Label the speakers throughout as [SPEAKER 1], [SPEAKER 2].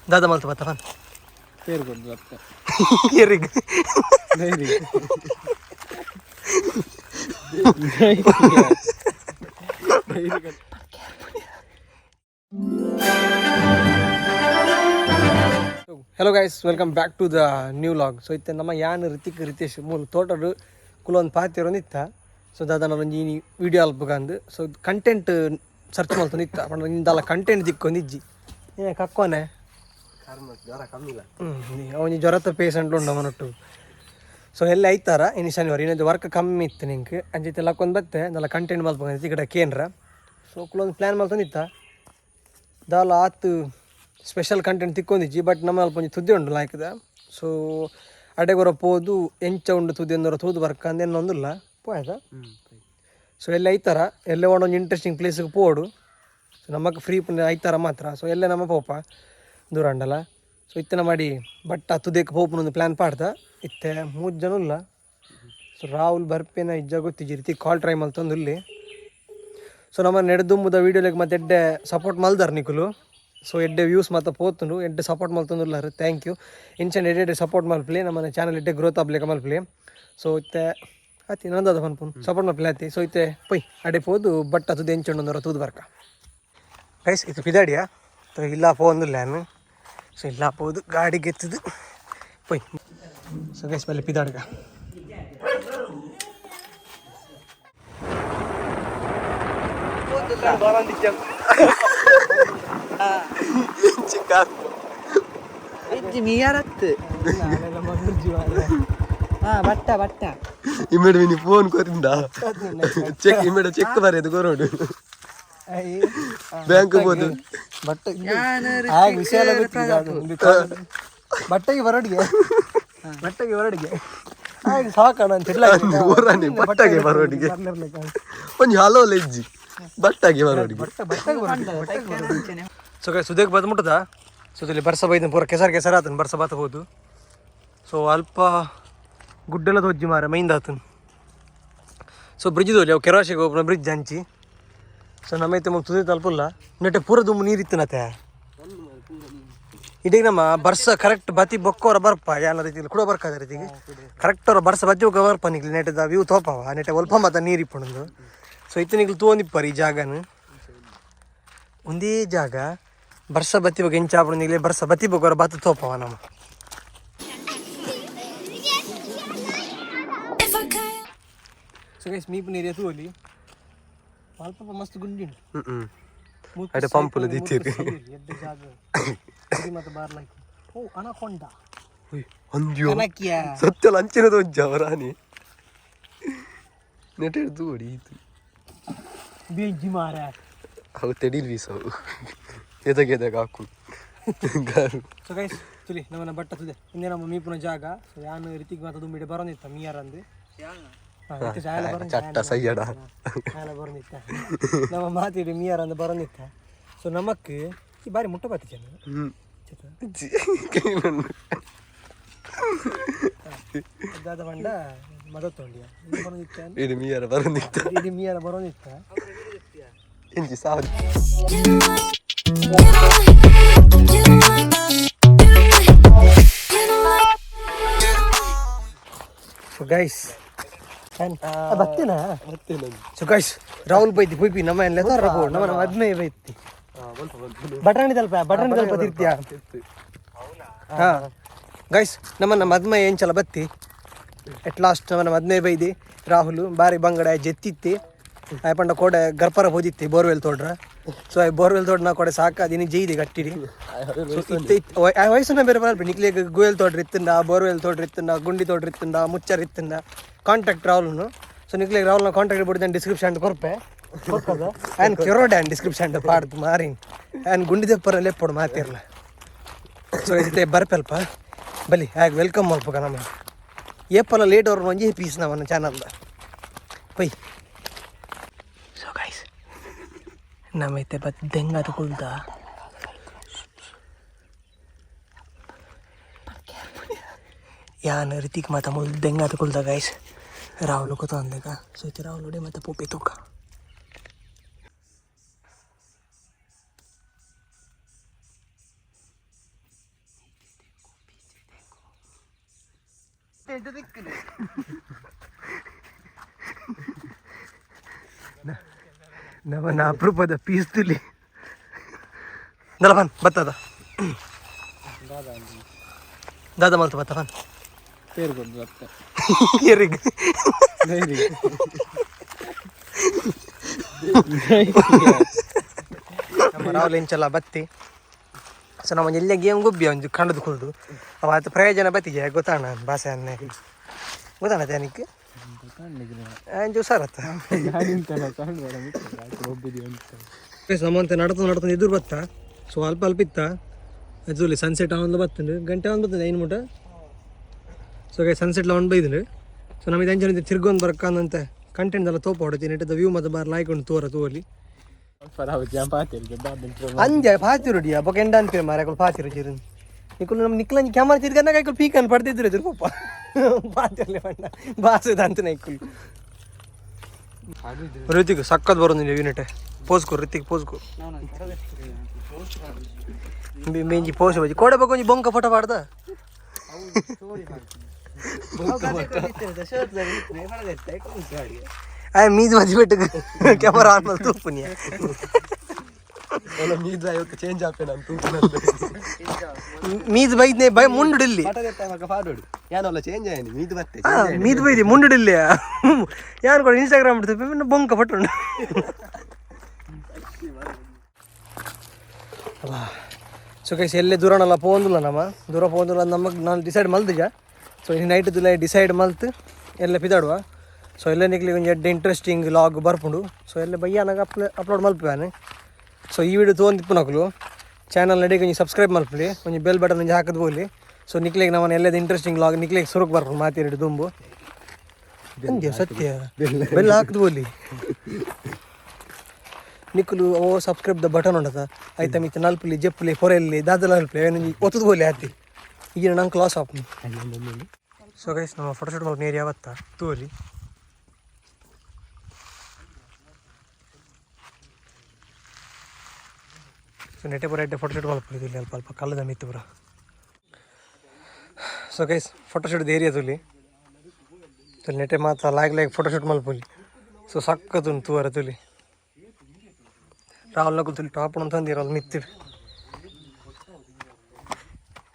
[SPEAKER 1] दादा मला बता पण
[SPEAKER 2] पेरू करतो आता
[SPEAKER 1] हिरिग
[SPEAKER 2] नाही रे
[SPEAKER 1] hello guys welcome back to the new vlog so ಇತ್ತೆ ನಮ್ಮ ಯಾನ್ ರಿತಿಕ್ ರಿತೇಶ್ ಮೂಲು ತೋಟಡು ಕುಲೊಂದು ಪಾತಿರೋನಿತ್ತ ಸೊ ದಾದ ಒಂಜಿ ವಿಡಿಯೋ ಅಲ್ಪಗಂದು ಸೊ ಕಂಟೆಂಟ್ ಸರ್ಚ್ ಮಾಡ್ತಾನಿತ್ತ ಪಂಡ ಇಂದಲ್ಲ ಕಂಟೆಂಟ್ ದಿಕ್ಕೊಂದಿಜ್ಜಿ ಏ ಕಕ್ಕೋನೆ
[SPEAKER 2] ಜ್ವರ ಕಮ್ಮಿ ಇಲ್ಲ
[SPEAKER 1] ಅವನಿಗೆ ಜ್ವರದ ಪೇಷಂಟ್ ಉಂಡು ಅವನೊಟ್ಟು ಸೊ ಎಲ್ಲ ಐತಾರ ಇನ್ನು ಶನಿವಾರ ಇನ್ನೊಂದು ವರ್ಕ್ ಕಮ್ಮಿ ಇತ್ತು ನಿಂಗೆ ಅಂಜೈತೆ ಲಕ್ಕೊಂದು ಬತ್ತೆ ನಲ್ಲ ಕಂಟೆಂಟ್ ಮಲ್ಪಂತ ಈ ಕಡೆ ಕೇಂದ್ರ ಸೊ ಕುಲೊಂದು ಪ್ಲ್ಯಾನ್ ಮಲ್ತೊಂದಿತ್ತ ದಾಲ ಆತು ಸ್ಪೆಷಲ್ ಕಂಟೆಂಟ್ ತಿಕ್ಕೊಂಡಿಜ್ಜಿ ಬಟ್ ನಮ್ಮ ಅಲ್ಪ ಒಂಜಿ ತುದ್ದಿ ಉಂಡು ಲಾಯ್ಕದ ಸೊ ಅಡೆಗೊರ ಪೋದು ಎಂಚ ಉಂಡು ತುದ್ದಿ ಅಂದರ ತೂದು ಬರ್ಕ ಅಂದೇನು ಒಂದಿಲ್ಲ ಪೋಯ್ತಾ ಸೊ ಎಲ್ಲ ಐತಾರ ಎಲ್ಲೇ ಒಂದೊಂದು ಇಂಟ್ರೆಸ್ಟಿಂಗ್ ಪ್ಲೇಸಿಗೆ ಪೋಡು ಸೊ ನಮಗೆ ಫ್ರೀ ಐತಾರ ಮಾತ್ರ ಸೊ ಎಲ್ಲೇ ನಮ್ಮ ಪೋಪ ದೂರ ಉಂಡಲ್ಲ ಸೊ ಇತ್ತನ ಮಾಡಿ ಬಟ್ ಆ ತುದಿಯಕ್ಕೆ ಪೋಪನೊಂದು ಪ್ಲ್ಯಾನ್ ಪಾಡ್ದ ಇತ್ತೆ 3 ಜನ ಇಲ್ಲ ಸೊ ರಾಹುಲ್ ಬರ್ಪೇನ ಇಜ್ಜ ಗೊತ್ತಿಜ್ಜಿ ರೀತಿ ಕಾಲ್ ಟ್ರೈ ಮಲ್ತೊಂದು ಇಲ್ಲಿ ಸೊ ನಮ್ಮ ನೆಡ್ದುಂಬುದ ವೀಡಿಯೋಲಿಗೆ ಮತ್ತೆ ಎಡ್ಡೆ ಸಪೋರ್ಟ್ ಮಲ್ದಾರ ನಿಕುಲು ಸೊ ಎಡ್ಡೆ ವ್ಯೂಸ್ ಮತ್ತು ಪೋತುಂಡು ಎಡ್ಡೆ ಸಪೋರ್ಟ್ ಮಲ್ತೊಂದುಲ್ಲಾರು ಥ್ಯಾಂಕ್ ಯು ಇಂಚನ್ ಎಡ್ಡೆ ಸಪೋರ್ಟ್ ಮಲ್ಪಲಿ ನಮ್ಮ ಚಾನಲ್ ಎಡ್ಡೆ ಗ್ರೋತ್ ಆಗ್ಲಿಕ್ಕೆ ಮಲ್ಪಲಿ ಸೊ ಇತ್ತೆ ಆತಿ ನಂದದ ಪನ್ಪುನ್ ಸಪೋರ್ಟ್ ಮಲ್ಪಲಿ ಆತಿ ಸೊ ಇತ್ತೆ ಪೊಯ್ ಅಡೆ ಪೋದು ಬಟ್ ಅದು ಎಂಚೊಂಡು ತೂದು ಬರ್ಕ ಗೈಸ್ ಇದು ಪಿದಾಡಿಯಾ ಸೊ ಇಲ್ಲ ಪೋಂದಿಲ್ಲ ನಾನು ಸೊ ಇಲ್ಲ ಪೋದು ಗಾಡಿಗೆ ಎತ್ತದು ಪೊಯ್ ಸೊ ಗೈಸ್ ಮೇಲೆ ಪಿದಾಡ್ಗ
[SPEAKER 2] బట్ట
[SPEAKER 3] ఇమ్మడి విని ఫోన్ కొరిందా చెక్ ఇమ్మడి చెక్ బరేది కొరోడు ಬ್ಯಾಂಕ್ ಹೋದು
[SPEAKER 1] ಬಟ್ಟೆಗೆ ಬರೋಡಿಗೆ ಸಾಕಣ
[SPEAKER 3] ಊರಾನಿ ಬಟ್ಟೆಗೆ ಬರೋಡಿಗೆ ಒಂಜಿ ಹಲೋಲ ಇಜ್ಜಿ ಬಟ್ಟೆಗೆ ಬರೋಡಿಗೆ
[SPEAKER 1] ಸೊ ಸುದೇಕ್ ಬಂದು ಮುಟ್ಟದ ಸೊ ಇಲ್ಲಿ ಬರ್ಸ ಬೈದ ಪೂರ ಕೆಸರ ಆತನ ಬರ್ಸ ಬಾತ ಹೋದು ಸೊ ಅಲ್ಪ ಗುಡ್ಡೆಲ್ಲ ತೋಜ್ಜಿ ಮಾರ ಮೈಂದ ಆತನ ಸೊ ಬ್ರಿಡ್ಜ್ ತೋಲಿ ಅವು ಕೆರಾಶಿಗೆ ಹೋಗ್ನ ಬ್ರಿಡ್ಜ್ ಹಂಚಿ ಸೊ ನಮ್ಮೈತೆ ಮಗ ತುದಿ ತಲುಪಲ್ಲ ನೆಟ್ಟೆ ಪೂರ ದುಂಬು ನೀರಿತ್ತನತೆ ಇದೀಗ ನಮ್ಮ ಬರ್ಸ ಕರೆಕ್ಟ್ ಬತ್ತಿ ಬೊಕ್ಕೋರ ಬರ್ಪ ಎಲ್ಲ ರೀತಿಲಿ ಕೂಡ ಬರ್ಕಾದ ರೀತಿಗೆ ಕರೆಕ್ಟ್ ಅವ್ರ ಬರ್ಸ ಬತ್ತಿ ಹೋಗ ಬರ್ಪ ನಿಗ್ಲಿ ನೆಟ್ಟದ ವ್ಯೂ ತೋಪವ ನೆಟ್ಟೆ ಒಲ್ಪ ಮಾತ ನೀರಿಪ್ಪಣದು ಸೊ ಇತ್ತು ನಿಗ್ಲಿ ತೋಂದಿಪ್ಪರಿ ಈ ಜಾಗನ ಒಂದೇ ಜಾಗ ಬರ್ಸ ಬತ್ತಿ ಬಗ್ಗೆ ಹೆಂಚಾಪಣ ನಿಗ್ಲಿ ಬರ್ಸ ಬತ್ತಿ ಬೊಕ್ಕೋರ ಬತ್ತ ತೋಪವ ನಮ್ಮ ಸೊ ಗೈಸ್ ಮೀಪು ನೀರು ಎತ್ತುವಲ್ಲಿ ಅಲ್ಪ ಮಸ್ತ್ ಗುಂಡಿ
[SPEAKER 3] ಅಡೆ ಪಂಪುಲು ದಿತ್ತೀರಿ
[SPEAKER 1] ಎಡ್ಡೆ ಜಾಗ ಮತ್ತೆ ಬಾರ್ಲಾಕಿ ಓ ಅನಕೊಂಡ
[SPEAKER 3] ಅಂಜು ಸತ್ಯಲ ಅಂಚಿನದು ಒಂಜ ಅವರಾನಿ ನೆಟ್ ಹಿಡ್ದು ಹೊಡೀತು
[SPEAKER 1] ಬೀಜಿ ಮಾರ
[SPEAKER 3] ಅವು ತೆಡೀಲ್ವಿ ಸವು ಎದಗೆದಾಗ ಹಾಕು
[SPEAKER 1] ಸೊ ಗೈಸ್ ತುಲಿ ನಮ್ಮನ್ನ ಬಟ್ಟ ತುದೆ ಹಿಂದೆ ನಮ್ಮ ಮೀಪುನ ಜಾಗ ಸೊ ಯಾನು ರೀತಿಗೆ ಮಾತ್ರ ದುಂಬಿಡೆ ಬರೋನಿತ್ತ ಮೀಯಾರ ಅಂದು
[SPEAKER 3] ಚಟ್ಟ ಸಯ್ಯಡ
[SPEAKER 1] ಬರೋನಿತ್ತ ನಮ್ಮ ಮಾತಿಡಿ ಮೀಯಾರ ಅಂದು ಬರೋನಿತ್ತ ಸೊ ನಮಕ್ ಈ ಬಾರಿ ಮುಟ್ಟ ಬತ್ತಿ ಚೆನ್ನ ದಾದ ಬಂಡ ಮದತ್ತೊಂಡಿಯ
[SPEAKER 3] ಇಡಿ ಮೀಯಾರ
[SPEAKER 1] ಬರೋನಿತ್ತ
[SPEAKER 3] ಎಂಜಿ ಸಾವಿರ
[SPEAKER 1] ಸೊ ಗೈಸ್ ಬತ್ತೇನಾ ಸೊ ಗೈಸ್ ರಾಹುಲ್ ಬೈತಿ ಪುಯ್ಪಿ ನಮ್ಮ ಎಲ್ಲ ನಮ್ಮ ಮದ್ಮೆ ಬೈತಿ ಬಟಾಣಿ ತಲ್ಪ ತಿರ್ತೀಯ ಹಾ ಗೈಸ್ ನಮ್ಮ ಮದ್ಮೆ ಏಂಚಲ ಬತ್ತಿ ಎಟ್ ಲಾಸ್ಟ್ ನಮ್ಮ ಮದ್ಮೆ ಬೈದಿ ರಾಹುಲ್ ಬಾರಿ ಬಂಗಡ ಜೆತ್ತಿತ್ತಿ ಆಯ್ ಪಂಡ ಕೋಡೆ ಗರ್ಪರ ಹೋದಿತ್ತಿ ಬೋರ್ವೆಲ್ ತೋಡ್ರ ಸೊ ಆ ಬೋರ್ವೆಲ್ ತೋಡ್ ನಾ ಕೊಡೆ ಸಾಕ ದಿನ ಜೈದಿ ಗಟ್ಟಿಡಿ ವಯಸ್ಸನ್ನ ಬೇರೆ ಬರಲ್ರಿ ನಿಕ್ಲಿಗೆ ಗೋಯಲ್ ತೋಡ್ರಿ ಇತ್ತಂಡ ಬೋರ್ವೆಲ್ ತೋಡ್ರಿ ಇತ್ತಂಡ ಗುಂಡಿ ತೋಡ್ರಿ ಇತ್ತಂಡ ಮುಚ್ಚರ್ ಇತ್ತಂಡ ಕಾಂಟ್ಯಾಕ್ಟ್ ರಾಹುಲ್ನು ಸೊ ನಿಕ್ಲಿಗೆ ರಾಹುಲ್ನ ಕಾಂಟ್ಯಾಕ್ಟ್ ಬಿಡ್ತಾನೆ ಡಿಸ್ಕ್ರಿಪ್ಷನ್ ಕೊರ್ಪೆ ಕೊಡ್ಕದ ಆ್ಯನ್ ಕೆರೋಡೆ ಡಿಸ್ಕ್ರಿಪ್ಷನ್ ಪಾಡ್ದು ಮಾರಿನ್ ಆ್ಯನ್ ಗುಂಡಿ ದೆಪ್ಪರಲ್ಲಿ ಎಪ್ಪಡು ಮಾತಿರ್ಲ ಸೊ ಇದಕ್ಕೆ ಬರ್ಪಲ್ಪ ಬಲಿ ಹಾಗೆ ವೆಲ್ಕಮ್ ಮಾಡ್ಬೇಕ ನಮ್ಮ ಏಪಲ್ಲ ಲೇಟ್ ಅವ್ರ ಒಂಜಿ ಪೀಸ್ ನಮ್ಮ ಚಾನಲ್ದ ಪೈ ಸೊ ಗೈಸ್ ನಮ್ಮೈತೆ ಬದ್ದಂಗ ಅದು ಕುಲ್ದ ಯಾನ ರೀತಿಗೆ ಮಾತ ಮುಲ್ದಂಗ ಅದು ಕುಲ್ದ ಗೈಸ್ ರಾಹುಲ್ ಕೂತಂದಾಗ ಸೊ ಇತ್ತು ರಾಹುಲ್ ಹೊಡೆ ಮತ್ತೆ ಪೂಪಿ ತೂಕ ನಮ್ಮನ್ನ ಅಪರೂಪದ ಪೀಸ್ ತುಲಿ ಬನ್ ಬತ್ತದ ದಾದ ಮಲ್ತು ಬತ್ತ ಬನ್
[SPEAKER 2] ಪೇರು ಕೊಡ್ದು ಬತ್ತ
[SPEAKER 1] ಏರಿಗೆ ನಮ್ಮ ರಾಹುಲ್ ಇಂಚಲ್ಲ ಬತ್ತಿ ಸೊ ನಮ್ಮ ಎಲ್ಲ ಗೇಮ್ ಗುಬ್ಬಿ ಒಂದು ಕಂಡದು ಕುಲ್ದು ಅವತ್ತು ಪ್ರಯೋಜನ ಬತ್ತಿಗೆ ಗೊತ್ತಾಣ ಭಾಷೆ ಅನ್ನೇ ಗೊತ್ತಾಣ ತೇನಿಕ್ಕೆ ಅಂಜು ಸರತ್ತ ನಮ್ಮಂತೆ ನಡ್ತು ಎದುರು ಬತ್ತ ಸೊ ಅಲ್ಪ ಇತ್ತ ಅದ್ರಲ್ಲಿ ಸನ್ಸೆಟ್ ಅವನ್ ಬತ್ತಂಡು ಗಂಟೆ ಅವನ್ ಬರ್ತದೆ ಐನು ಮುಟ ಸೊ ಸನ್ಸೆಟ್ ಅವನ್ ಬೈದ್ರು ಸೊ ನಮಗೆ ಅಂಚನೆ ತಿರ್ಗೊಂಡು ಬರ್ಕಂದಂತೆ ಕಂಟೆಂಟ್ ಎಲ್ಲ ತೋಪ ಹೊಡತಿ ನೆಟ್ಟದ ವ್ಯೂ ಮತ್ತೆ ಬಾರ್ ಲಾಯ್ಕೊಂಡು ತೋಲಿ ಅಂಜ ಪಾತಿರುಡಿಯ ಬೊಕೆಂಡ ಅನ್ಪೇರು ಮಾರ ಪಾತಿರು ಚಿರು ನಿಕ್ಕಲು ನಮ್ಮ ನಿಕ್ಲಂಜಿ ಕ್ಯಾಮರಾ ತಿರ್ಗನ್ನ ಕೈಕಲ್ ಪೀಕನ್ ಪಡ್ತಿದ್ರು ಎದುರು ಪಾಪ ಪಾತಿರ್ಲಿ ಬಣ್ಣ ಬಾಸದ ಅಂತ ನೈಕುಲ್ ಋತಿಕ್ ಸಕ್ಕತ್ ಬರೋದು ಯೂನಿಟ್ ಪೋಸ್ಕೋ ಋತಿಕ್ ಪೋಸ್ಕೋ ಮೇಂಜಿ ಪೋಸ್ ಬಜ್ಜಿ ಕೋಡೆ ಬಗ್ಗೆ ಒಂಜಿ ಬೊಂಕ ಫೋಟೋ ಪಾಡ್ದ ಮೀದು ಬಜ್ಜಿ ಬಿಟ್ಟು ಕ್ಯಾಮರಾ ಆನ್ ಮಾಡಿ ತೂಪುನಿಯ
[SPEAKER 3] ಮೀದ್ ಇವತ್ತು ಚೇಂಜ್ ಆಪೆ ನಾನು
[SPEAKER 1] ಮೀದು ಬೈದ್ನೆ ಬೈ ಮುಂಡುಡಿಲ್ಲಿ
[SPEAKER 3] ಯಾನಲ್ಲ ಚೇಂಜ್ ಆಯ್ನಿ ಮೀದ್ ಬತ್ತೆ
[SPEAKER 1] ಮೀದು ಬೈದಿ ಮುಂಡುಡಿಲ್ಲಿ ಯಾರು ಕೂಡ ಇನ್ಸ್ಟಾಗ್ರಾಮ್ ಇಡ್ತೇವೆ ಬೊಂಕ ಫೋಟೋ ಸೊ ಕೈಸ್ ಎಲ್ಲೇ ದೂರನಲ್ಲ ಪೋಂದಿಲ್ಲ ನಮ್ಮ ದೂರ ಪೋಂದಿಲ್ಲ ನಮಗೆ ನಾನು ಡಿಸೈಡ್ ಮಲ್ತಿಜ ಸೊ ಈ ನೈಟ್ ಡಿಸೈಡ್ ಮಲ್ತು ಎಲ್ಲ ಪಿದಾಡುವ ಸೊ ಎಲ್ಲ ನಿಕ್ಲಿಗೆ ಒಂದು ಎಡ್ಡೆ ಇಂಟ್ರೆಸ್ಟಿಂಗ್ ಲಾಗ್ ಬರ್ಪುಂಡು ಸೊ ಎಲ್ಲ ಬಯ್ಯಾನಾಗ ಅಪ್ಲೋಡ್ ಮಲ್ಪಿವಾನೆ ಸೊ ಈ ವಿಡಿಯೋ ತೊಗೊಂಡಿಪ್ಪು ನಕಲು ಚಾನಲ್ ನಡಿಗೆ ಒಂಜಿ ಸಬ್ಸ್ಕ್ರೈಬ್ ಮಲ್ಪಲಿ ಒಂಜಿ ಬೆಲ್ ಬಟನ್ ಒಂಜಿ ಹಾಕದ್ ಬೋಲಿ ಸೊ ನಿಕ್ಲಿಗೆ ನಮ್ಮನ್ನ ಎಲ್ಲದ ಇಂಟ್ರೆಸ್ಟಿಂಗ್ ಲಾಗ್ ನಿಕ್ಲಿಗೆ ಸುರುಕ್ ಬರ್ಪುಂಡು ಮಾತಿರಡು ದುಂಬು ಅಂದ್ಯ ಸತ್ಯ ಬೆಲ್ ಹಾಕದ್ ಬೋಲಿ ನಿಕ್ಕಲು ಓ ಸಬ್ಸ್ಕ್ರೈಬ್ ದ ಬಟನ್ ಉಂಡತ ಆಯ್ತಾ ಮಿತ್ತ ನಲ್ಪಲಿ ಜೆಪ್ಪಲಿ ಫೊರೆಲ್ಲಿ ದಾದಲ ನಲ್ಪಲಿ ಏನೊಂಜಿ ಒತ್ತದ ಬೋಲಿ ಹಾತಿ ಈಗ ನಂಗೆ ಕ್ಲಾಸ್ ಆಪ್ ಸೊ ಗೈಸ್ ನಮ್ಮ ಫೋಟೋಶೂಟ್ ಮಾಡಿ ನೇರಿ ಯಾವತ್ತ ತೋರಿ ಸೊ ನೆಟ್ಟೆ ಪುರ ಎಡ್ಡೆ ಫೋಟೋಶೂಟ್ ಮಲ್ಪಲಿ ಇಲ್ಲಿ ಅಲ್ಪ ಅಲ್ಪ ಕಲ್ಲದ ಮಿತ್ತು ಪುರ ಸೊ ಗೈಸ್ ಫೋಟೋಶೂಟ್ ಏರಿಯಾ ತುಲಿ ನೆಟ್ಟೆ ಮಾತ್ರ ಲಾಗ್ ಫೋಟೋಶೂಟ್ ಮಲ್ಪಲಿ ಸೊ ಸಕ್ಕತ್ತು ತೂವರ ತುಲಿ ರಾಹುಲ್ ನಕುಲ್ ತುಲಿ ಟಾಪ್ ತಂದಿರಲ್ಲ ಮಿತ್ತಿರು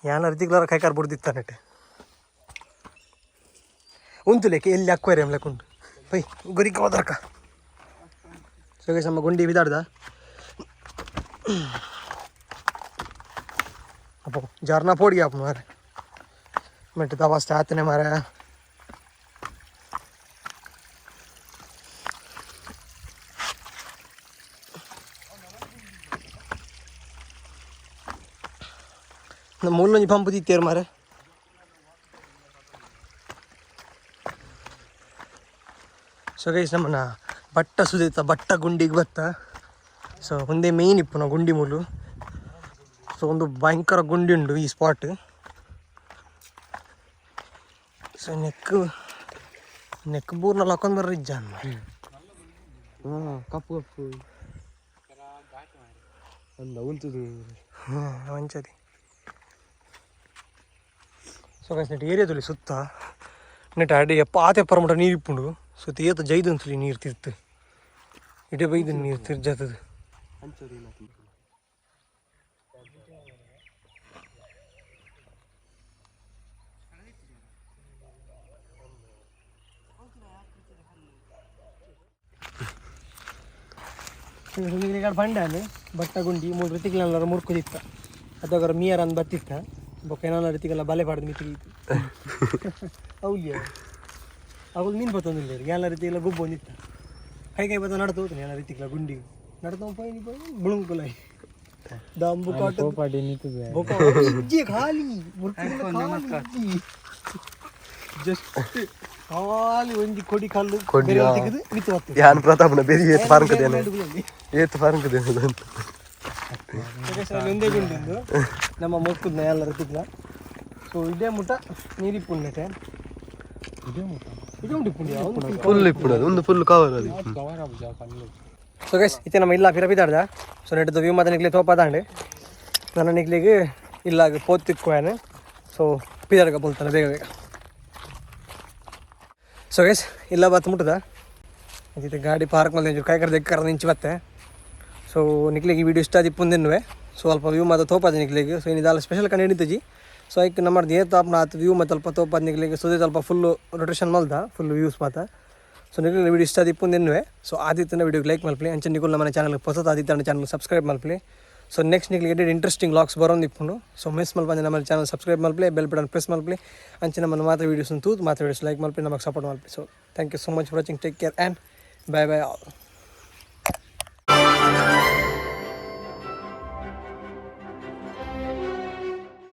[SPEAKER 1] ಯಾನ ರೀತಿಗ್ಲಾರ ಕೈಕಾರ್ ಬಿಡ್ದಿತ್ತ ನೆಟ್ಟೆ ಉಂಟು ಲೆಕ್ಕ ಎಲ್ಲಿ ಅಕ್ವೇರಿಯಂ ಲೆಕ್ಕುಂಟು ಪೈ ಗುರಿಕ ಹೋದ್ರಕ್ಕ ಸೊ ಗೈಸ್ ನಮ್ಮ ಗುಂಡಿ ಬಿದಾಡ್ದ ಅಪ್ಪ ಜಾರ್ನ ಪೋಡಿ ಅಪ್ಪ ಮಾರೆ ಮೆಟ್ಟು ತವಾಸ್ತೆ ಆತನೆ ಮಾರೆ ನಮ್ಮ ಮುಳ್ಳೊಂಜಿ ಪಂಪ್ ತಿತ್ತೇರು ಮಾರೆ ಸೊ ಗೈಸ್ ನಮ್ಮನ್ನ ಬಟ್ಟ ಸುದೀತ ಬಟ್ಟ ಗುಂಡಿಗೆ ಬತ್ತ ಸೊ ಒಂದೇ ಮೇಯ್ನ್ ಇಪ್ಪು ನಾವು ಗುಂಡಿ ಮೂಲು ಸೊ ಒಂದು ಭಯಂಕರ ಗುಂಡಿ ಉಂಡು ಈ ಸ್ಪಾಟ್ ಸೊ ನೆಕ್ ಬೂರ್ನಲ್ಲಿ ಹಾಕೊಂಡು ಬರ್ರಿ ಜಾನ್
[SPEAKER 3] ಕಪ್ಪು ಕಪ್ಪು ಅಂದ ಉಂಟುದು
[SPEAKER 1] ಮಂಚದಿ ಸೊ ಗೈಸ್ ನೆಟ್ ಏರಿಯಾ ತುಲಿ ಸುತ್ತ ನೆಟ್ ಅಡಿ ಎಪ್ಪ ಆತೆ ಪರಮಟ ನೀರು ಇಪ್ಪುಂಡು ಸೊ ಏತ ಜೈದು ಅಂತಲಿ ನೀರು ತಿರ್ತು ಇಡೇ ಬೈದು ನೀರು ತಿರ್ಜಾತದ ಬಂಡಾನೆ ಬಟ್ಟ ಗುಂಡಿ 3 ರೀತಿಗಳೆಲ್ಲ ಮುರ್ಕುದಿತ್ತ ಅಥವಾ ಮೀಯರ್ ಅಂದ್ ಬತ್ತಿತ್ತ ಬೊಕ್ಕ ಏನಾರ ರೀತಿಗೆಲ್ಲ ಬಲೆ ಪಾಡ್ದು ಮಿತಿಗಿತ್ತು ಅವಲಿಯ ಅವಳು ಮೀನು ಬತ್ತೊಂದಿಲ್ಲ ಎಲ್ಲ ರೀತಿಗೆಲ್ಲ ಗುಬ್ಬ ಒಂದಿತ್ತ ಕೈ ಬತ್ತ ನಡ್ದು ಹೋಗ್ತಾನೆ ಎಲ್ಲ ರೀತಿಗೆಲ್ಲ ಗುಂಡಿ ನಡ್ದು ಪೈ ಬುಳುಂಕುಲ ದಂಬು ಕಾಟ ಖಾಲಿ ಜಸ್ಟ್ ಖಾಲಿ ಒಂದಿ ಕೊಡಿ ಕಲ್ಲು ತೆಗೆದು ಮಿತ್ತು ಬರ್ತದೆ
[SPEAKER 3] ಯಾನ್ ಪ್ರತಾಪನ ಬೇರೆ ಏತ್ ಪಾರ್ಕದೇನೆ ಏತ್ ಪಾರ್ಕದೇನೆ ಅಂತ
[SPEAKER 1] ಒಂದೇ ಗುಂಡಿಂದು ನಮ್ಮ ಮೊಕ್ಕುದ್ನ ಎಲ್ಲ ರೀತಿಗ್ಲ ಸೊ ಇದೇ ಮುಟ ನೀರಿ ಪುಣ್ಯತೆ ಇದೇ ಮುಟ
[SPEAKER 3] ಫುಲ್ ಇಪ್ಪುಡು ಒಂದು ಫುಲ್ ಕವರ್ ಅದು
[SPEAKER 1] ಸೊ ಗೈಸ್ ಇತ್ತೆ ನಮ್ಮ ಇಲ್ಲ ಪಿರಪಿದಾಡ್ದ ಸೊ ನೆಟ್ಟದು ವ್ಯೂ ಮಾತ ನಿಕ್ಲಿ ತೋಪಾದಾಂಡೆ ನನ್ನ ನಿಕ್ಲಿಗೆ ಇಲ್ಲ ಪೋತಿಕ್ಕೋಯಾನೆ ಸೊ ಪಿದಾಡ್ಗ ಬೋಲ್ತಾನೆ ಬೇಗ ಬೇಗ ಸೊ ಗೈಸ್ ಇಲ್ಲ ಬತ್ತು ಮುಟ್ಟದ ಅಂಚಿತ್ತೆ ಗಾಡಿ ಪಾರ್ಕ್ ಮಾಡಿ ಕೈ ಕಡೆ ದೆಕ್ಕ ಕರೆದು ಇಂಚು ಬತ್ತೆ ಸೊ ನಿಕ್ಲಿಗೆ ಈ ವಿಡಿಯೋ ಇಷ್ಟ ಆದಿ ಪುಂದಿನ್ವೆ ಸ್ವಲ್ಪ ವ್ಯೂ ಮಾತ್ರ ತೋಪಾದ ನಿಕ್ಲಿಗೆ ಸೊ ಇನ್ನಿದಲ್ಲ ಸ್ಪೆಷಲ್ ಕಂಡು ಹಿಡಿತಜಿ ಸೊ ಐಕ್ ನಮ್ಮದು ಏರ್ ತಾಪ್ನ ಆತು ವ್ಯೂ ಮತ್ತು ಸ್ವಲ್ಪ ತೋಪಾದ ನಿಕ್ಲಿಗೆ ಸುದೇ ಸ್ವಲ್ಪ ಫುಲ್ಲು ರೊಟೇಷನ್ ಮಲ್ದ ಫುಲ್ ವ್ಯೂಸ್ ಮಾತ ಸೊ ನಿಕ್ಲಿಗೆ ವಿಡಿಯೋ ಇಷ್ಟ ಆದಿ ಪುಂದಿನ್ವೆ ಸೊ ಆದಿತ್ಯನ ವಿಡಿಯೋಗೆ ಲೈಕ್ ಮಲ್ಪಲಿ ಅಂಚೆ ನಿಗುಲ್ ನಮ್ಮ ಚಾನಲ್ಗೆ ಹೊಸದು ಆದಿತ್ಯನ ಚಾನಲ್ ಸಬ್ಸ್ಕ್ರೈಬ್ ಮಲ್ಪಲಿ ಸೊ ನೆಕ್ಸ್ಟ್ ನಿಕ್ಲಿಗೆ ಎಡಿಟ್ ಇಂಟ್ರೆಸ್ಟಿಂಗ್ ಲಾಗ್ಸ್ ಬರೋದು ಇಪ್ಪುಂಡು ಸೊ ಮಿಸ್ ಮಲ್ಪಂದೆ ನಮ್ಮ ಚಾನಲ್ ಸಬ್ಸ್ಕ್ರೈಬ್ ಮಲ್ಪಲಿ ಬೆಲ್ ಬಟನ್ ಪ್ರೆಸ್ ಮಲ್ಪಲಿ ಅಂಚೆ ನಮ್ಮನ್ನು ಮಾತ್ರ ವೀಡಿಯೋಸ್ ತೂತು ಮಾತ್ರ ವೀಡಿಯೋಸ್ ಲೈಕ್ ಮಲ್ಪಲಿ ನಮಗೆ ಸಪೋರ್ಟ್ ಮಲ್ಪಲಿ so thank you so much for watching take care and bye bye all